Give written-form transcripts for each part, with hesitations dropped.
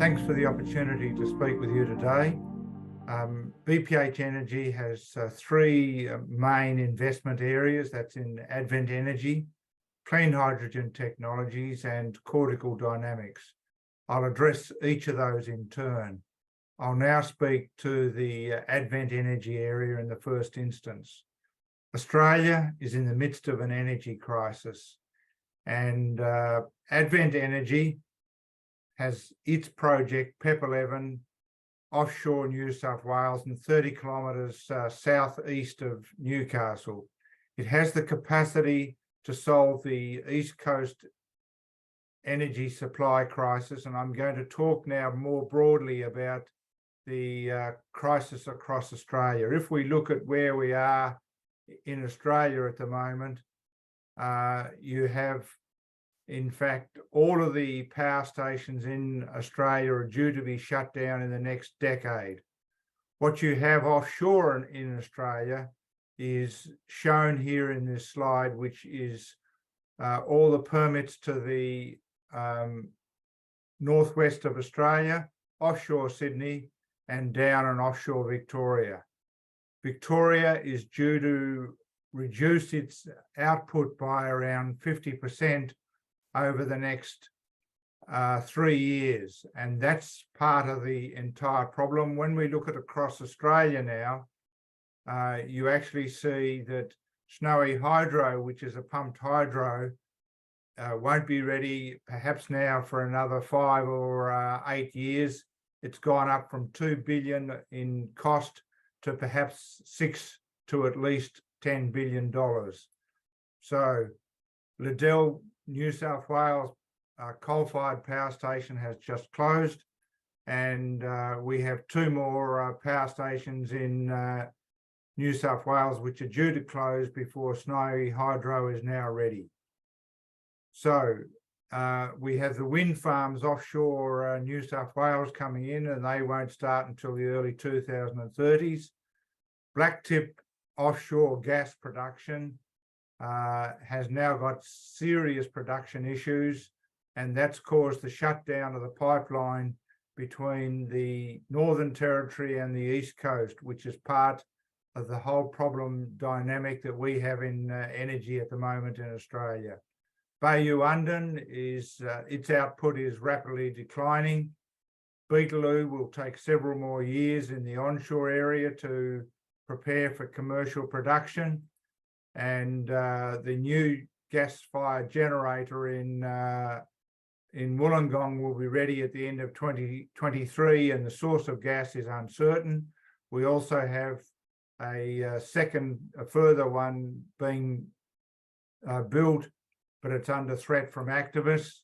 Thanks for the opportunity to speak with you today. BPH Energy has three main investment areas. That's in Advent Energy, clean hydrogen technologies, and cortical dynamics. I'll address each of those in turn. I'll now speak to the Advent Energy area in the first instance. Australia is in the midst of an energy crisis, and Advent Energy has its project, PEP 11, offshore New South Wales and 30 kilometres southeast of Newcastle. It has the capacity to solve the East Coast energy supply crisis, and I'm going to talk now more broadly about the crisis across Australia. If we look at where we are in Australia at the moment, you have, in fact, all of the power stations in Australia are due to be shut down in the next decade. What you have offshore in Australia is shown here in this slide, which is all the permits to the northwest of Australia, offshore Sydney, and down and offshore Victoria. Victoria is due to reduce its output by around 50% over the next 3 years, and that's part of the entire problem. When we look at across Australia now, you actually see that Snowy Hydro, which is a pumped hydro, won't be ready perhaps now for another 5 or 8 years. It's gone up from $2 billion in cost to perhaps $6 to at least $10 billion. So Liddell, New South Wales coal-fired power station has just closed, and we have 2 more power stations in New South Wales which are due to close before Snowy Hydro is now ready. So we have the wind farms offshore New South Wales coming in, and they won't start until the early 2030s. Blacktip offshore gas production has now got serious production issues, and that's caused the shutdown of the pipeline between the Northern Territory and the East Coast, which is part of the whole problem dynamic that we have in energy at the moment in Australia. Bayu-Undan is its output is rapidly declining. Beetaloo will take several more years in the onshore area to prepare for commercial production, and the new gas-fired generator in Wollongong will be ready at the end of 2023, and the source of gas is uncertain. We also have a further one being built, but it's under threat from activists.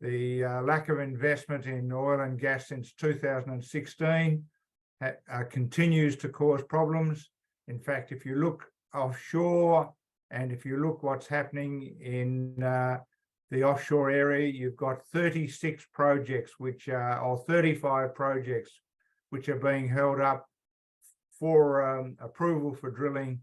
The lack of investment in oil and gas since 2016 continues to cause problems. In fact, if you look offshore, and if you look what's happening in the offshore area, you've got 36 projects which are, or 35 projects which are being held up for approval for drilling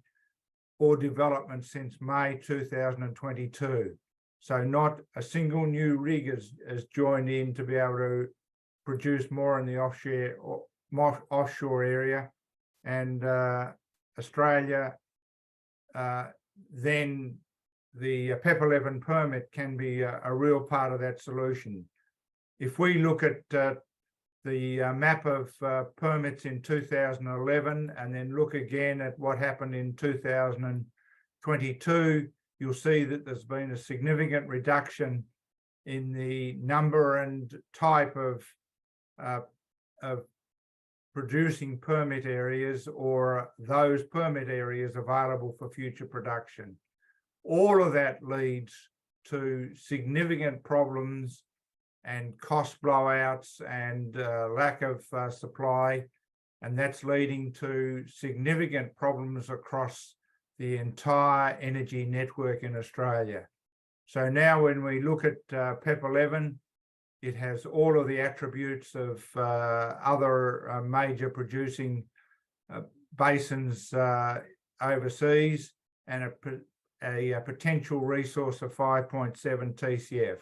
or development since May 2022. So not a single new rig has joined in to be able to produce more in the offshore area, and Australia, then the PEP 11 permit can be a real part of that solution. If we look at the map of permits in 2011 and then look again at what happened in 2022, you'll see that there's been a significant reduction in the number and type of producing permit areas, or those permit areas available for future production. All of that leads to significant problems and cost blowouts and lack of supply, and that's leading to significant problems across the entire energy network in Australia. So now when we look at PEP 11, it has all of the attributes of other major producing basins overseas, and a potential resource of 5.7 TCF.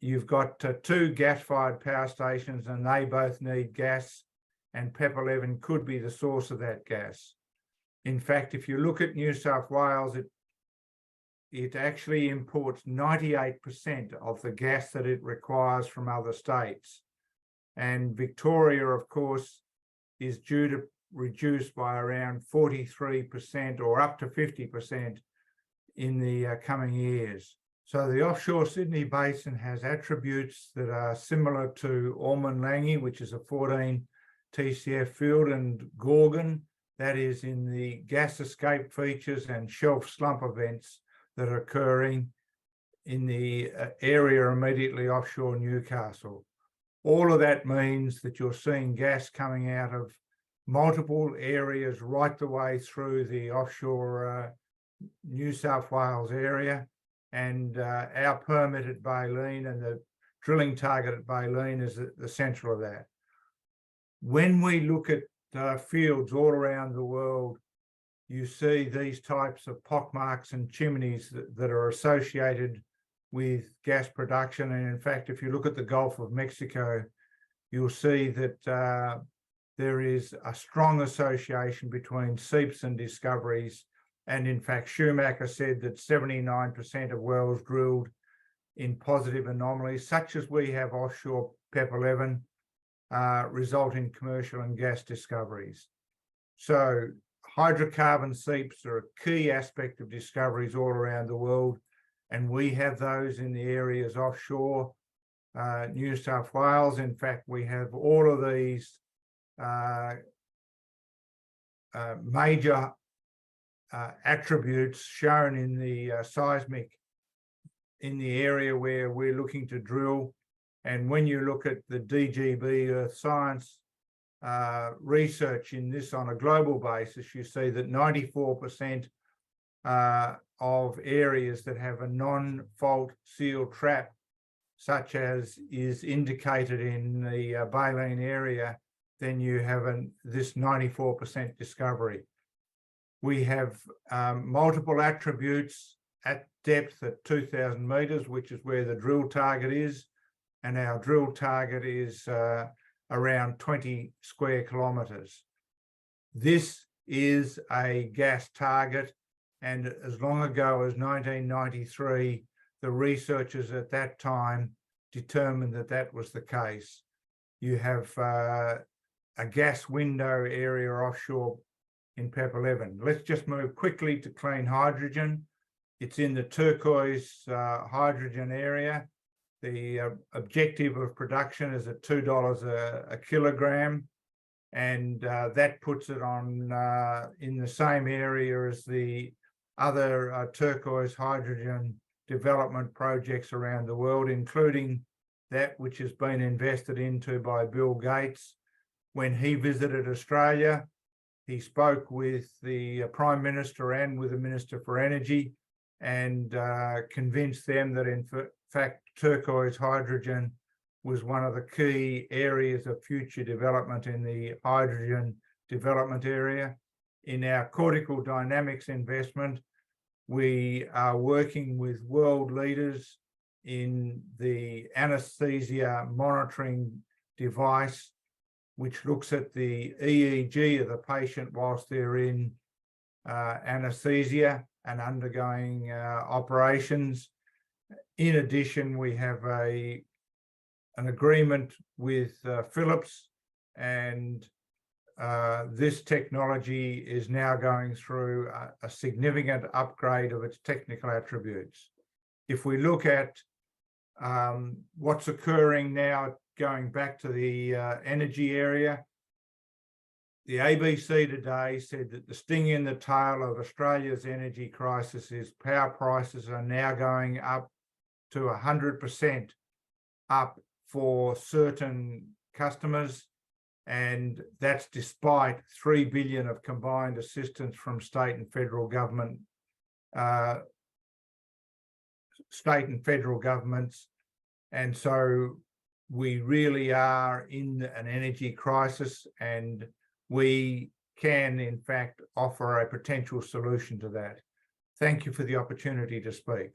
you've got two gas-fired power stations, and they both need gas, and PEP 11 could be the source of that gas. In fact, if you look at New South Wales, it actually imports 98% of the gas that it requires from other states. And Victoria, of course, is due to reduce by around 43% or up to 50% in the coming years. So the offshore Sydney Basin has attributes that are similar to Ormond-Lange, which is a 14 TCF field, and Gorgon, that is in the gas escape features and shelf slump events that are occurring in the area immediately offshore Newcastle. All of that means that you're seeing gas coming out of multiple areas right the way through the offshore New South Wales area, and our permit at Baleen and the drilling target at Baleen is the centre of that. When we look at fields all around the world, you see these types of pockmarks and chimneys that are associated with gas production. And in fact, if you look at the Gulf of Mexico, you'll see that there is a strong association between seeps and discoveries. And in fact, Schumacher said that 79% of wells drilled in positive anomalies, such as we have offshore PEP 11, result in commercial and gas discoveries. So hydrocarbon seeps are a key aspect of discoveries all around the world, and we have those in the areas offshore New South Wales. In fact, we have all of these major attributes shown in the seismic in the area where we're looking to drill. And when you look at the DGB Earth Science research in this on a global basis, you see that 94% of areas that have a non-fault seal trap, such as is indicated in the Baleen area, then you have this 94% discovery. We have multiple attributes at depth at 2,000 metres, which is where the drill target is, and our drill target is around 20 square kilometres. This is a gas target, and as long ago as 1993, the researchers at that time determined that that was the case. You have a gas window area offshore in PEP 11. Let's just move quickly to clean hydrogen. It's in the turquoise hydrogen area. The objective of production is at $2 a kilogram, and that puts it on in the same area as the other turquoise hydrogen development projects around the world, including that which has been invested into by Bill Gates. When he visited Australia, he spoke with the Prime Minister and with the Minister for Energy, and convinced them that in fact turquoise hydrogen was one of the key areas of future development in the hydrogen development area. In our cortical dynamics investment, we are working with world leaders in the anesthesia monitoring device, which looks at the EEG of the patient whilst they're in anesthesia and undergoing operations. In addition, we have an agreement with Philips, and this technology is now going through a significant upgrade of its technical attributes. If we look at what's occurring now, going back to the energy area, the ABC today said that the sting in the tail of Australia's energy crisis is power prices are now going up to 100% up for certain customers, and that's despite $3 billion of combined assistance from state and federal governments. And so we really are in an energy crisis, and we can, in fact, offer a potential solution to that. Thank you for the opportunity to speak.